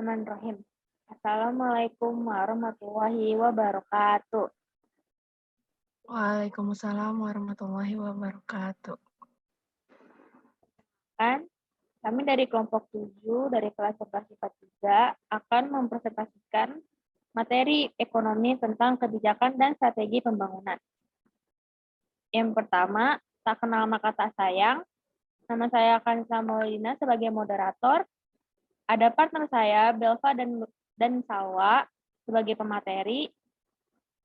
Bismillahirrahmanirrahim. Assalamualaikum warahmatullahi wabarakatuh. Waalaikumsalam warahmatullahi wabarakatuh. Kami dari kelompok 7 dari kelas 11 IPA 3 akan mempresentasikan materi ekonomi tentang kebijakan dan strategi pembangunan. Yang pertama, tak kenal maka tak sayang. Nama saya Kanisa Maulina sebagai moderator. Ada partner saya, Belva dan Salwa sebagai pemateri,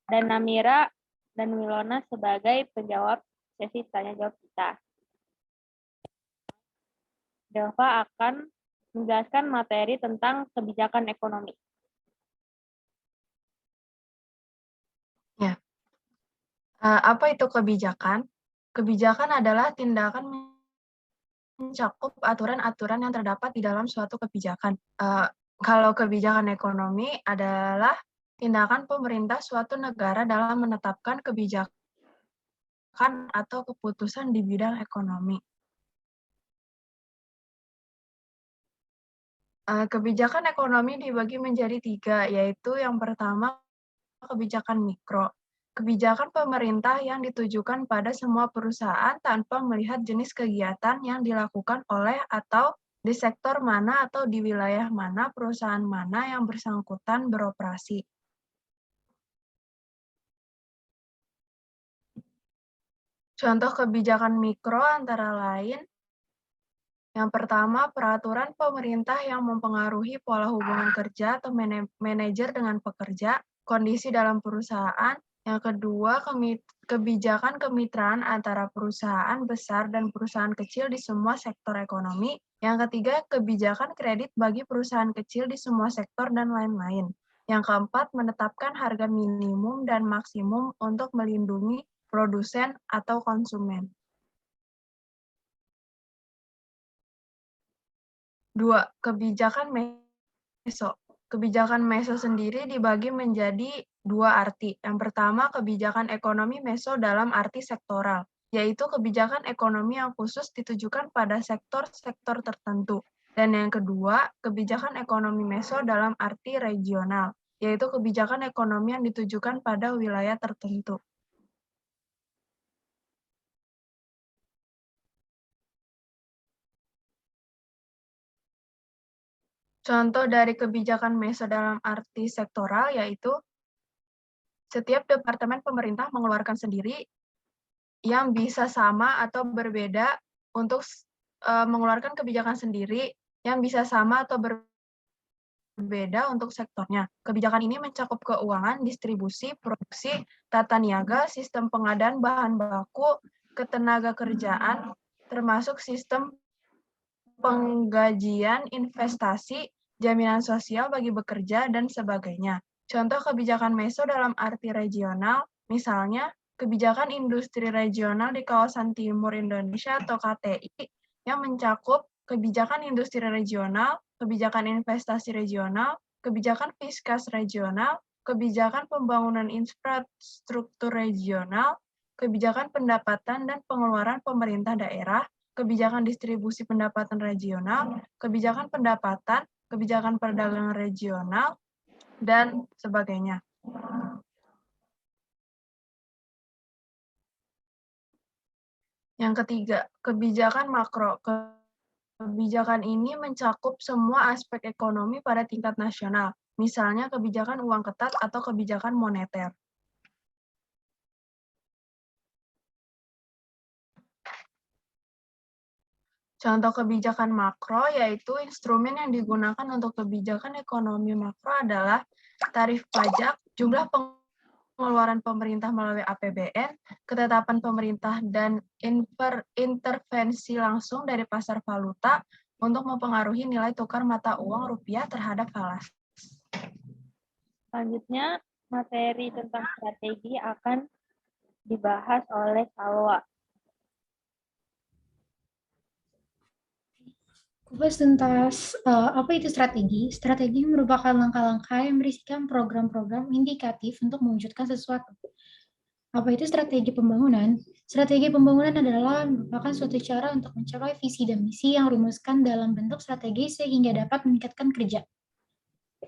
dan Namira dan Wilona sebagai penjawab sesi tanya-jawab kita. Belva akan menjelaskan materi tentang kebijakan ekonomi. Ya. Apa itu kebijakan? Kebijakan adalah tindakan mencakup aturan-aturan yang terdapat di dalam suatu kebijakan. Kalau kebijakan ekonomi adalah tindakan pemerintah suatu negara dalam menetapkan kebijakan atau keputusan di bidang ekonomi. Kebijakan ekonomi dibagi menjadi 3, yaitu yang pertama kebijakan mikro. Kebijakan pemerintah yang ditujukan pada semua perusahaan tanpa melihat jenis kegiatan yang dilakukan oleh atau di sektor mana atau di wilayah mana perusahaan mana yang bersangkutan beroperasi. Contoh kebijakan mikro antara lain, yang pertama, peraturan pemerintah yang mempengaruhi pola hubungan kerja atau manajer dengan pekerja, kondisi dalam perusahaan. Yang kedua, kebijakan kemitraan antara perusahaan besar dan perusahaan kecil di semua sektor ekonomi. Yang ketiga, kebijakan kredit bagi perusahaan kecil di semua sektor dan lain-lain. Yang keempat, menetapkan harga minimum dan maksimum untuk melindungi produsen atau konsumen. 2. Kebijakan meso. Kebijakan meso sendiri dibagi menjadi 2 arti. Yang pertama, kebijakan ekonomi meso dalam arti sektoral, yaitu kebijakan ekonomi yang khusus ditujukan pada sektor-sektor tertentu. Dan yang kedua, kebijakan ekonomi meso dalam arti regional, yaitu kebijakan ekonomi yang ditujukan pada wilayah tertentu. Contoh dari kebijakan meso dalam arti sektoral yaitu setiap departemen pemerintah mengeluarkan sendiri yang bisa sama atau berbeda untuk mengeluarkan kebijakan sendiri yang bisa sama atau berbeda untuk sektornya. Kebijakan ini mencakup keuangan, distribusi, produksi, tata niaga, sistem pengadaan bahan baku, ketenaga kerjaan, termasuk sistem penggajian, investasi, jaminan sosial bagi bekerja, dan sebagainya. Contoh kebijakan meso dalam arti regional, misalnya kebijakan industri regional di kawasan timur Indonesia atau KTI yang mencakup kebijakan industri regional, kebijakan investasi regional, kebijakan fiskas regional, kebijakan pembangunan infrastruktur regional, kebijakan pendapatan dan pengeluaran pemerintah daerah, kebijakan distribusi pendapatan regional, kebijakan pendapatan, kebijakan perdagangan regional, dan sebagainya. Yang ketiga, kebijakan makro. Kebijakan ini mencakup semua aspek ekonomi pada tingkat nasional, misalnya kebijakan uang ketat atau kebijakan moneter. Contoh kebijakan makro yaitu instrumen yang digunakan untuk kebijakan ekonomi makro adalah tarif pajak, jumlah pengeluaran pemerintah melalui APBN, ketetapan pemerintah, dan intervensi langsung dari pasar valuta untuk mempengaruhi nilai tukar mata uang rupiah terhadap falas. Selanjutnya, materi tentang strategi akan dibahas oleh Salwa. Kupas tuntas apa itu strategi? Strategi merupakan langkah-langkah yang berisikan program-program indikatif untuk mewujudkan sesuatu. Apa itu strategi pembangunan? Strategi pembangunan adalah merupakan suatu cara untuk mencapai visi dan misi yang rumuskan dalam bentuk strategi sehingga dapat meningkatkan kerja.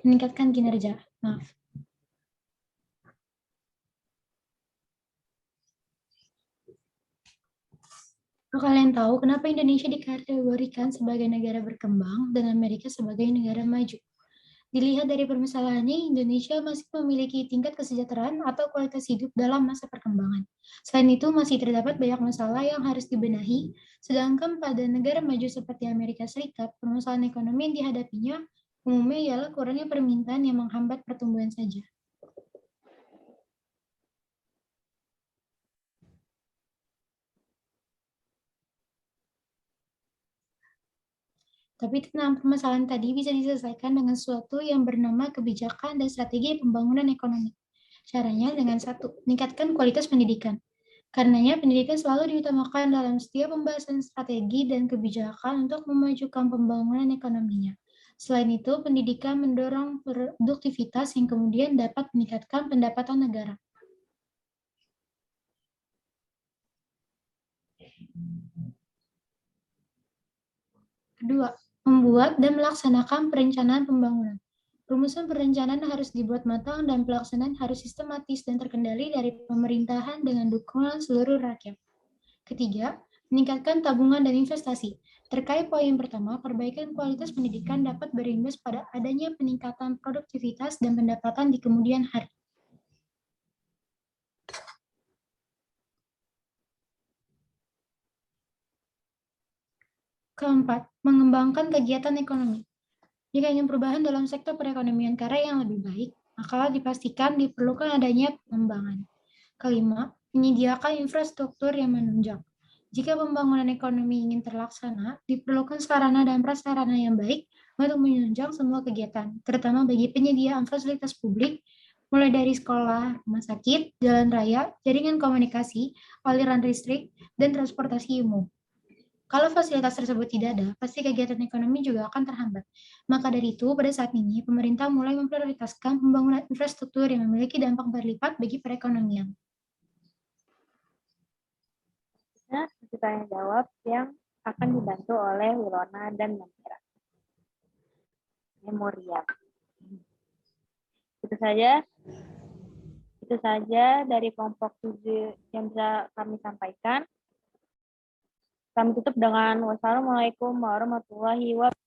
meningkatkan kinerja. Maaf. Kalian tahu kenapa Indonesia dikategorikan sebagai negara berkembang dan Amerika sebagai negara maju? Dilihat dari permasalahannya, Indonesia masih memiliki tingkat kesejahteraan atau kualitas hidup dalam masa perkembangan. Selain itu, masih terdapat banyak masalah yang harus dibenahi, sedangkan pada negara maju seperti Amerika Serikat, permasalahan ekonomi yang dihadapinya umumnya ialah kurangnya permintaan yang menghambat pertumbuhan saja. Tapi tentang permasalahan tadi bisa diselesaikan dengan sesuatu yang bernama kebijakan dan strategi pembangunan ekonomi. Caranya dengan satu, meningkatkan kualitas pendidikan. Karenanya pendidikan selalu diutamakan dalam setiap pembahasan strategi dan kebijakan untuk memajukan pembangunan ekonominya. Selain itu, pendidikan mendorong produktivitas yang kemudian dapat meningkatkan pendapatan negara. Kedua, membuat dan melaksanakan perencanaan pembangunan. Rumusan perencanaan harus dibuat matang dan pelaksanaan harus sistematis dan terkendali dari pemerintahan dengan dukungan seluruh rakyat. Ketiga, meningkatkan tabungan dan investasi. Terkait poin pertama, perbaikan kualitas pendidikan dapat berimbas pada adanya peningkatan produktivitas dan pendapatan di kemudian hari. Keempat, mengembangkan kegiatan ekonomi. Jika ingin perubahan dalam sektor perekonomian karya yang lebih baik, maka dipastikan diperlukan adanya pengembangan. Kelima, menyediakan infrastruktur yang menunjang. Jika pembangunan ekonomi ingin terlaksana, diperlukan sarana dan prasarana yang baik untuk menunjang semua kegiatan, terutama bagi penyediaan fasilitas publik, mulai dari sekolah, rumah sakit, jalan raya, jaringan komunikasi, aliran listrik, dan transportasi umum. Kalau fasilitas tersebut tidak ada, pasti kegiatan ekonomi juga akan terhambat. Maka dari itu, pada saat ini, pemerintah mulai memprioritaskan pembangunan infrastruktur yang memiliki dampak berlipat bagi perekonomian. Nah, kita tanya jawab yang akan dibantu oleh Wilona dan Namira. Memorial. Itu saja dari kelompok 7 yang bisa kami sampaikan. Kami tutup dengan wassalamualaikum warahmatullahi wabarakatuh.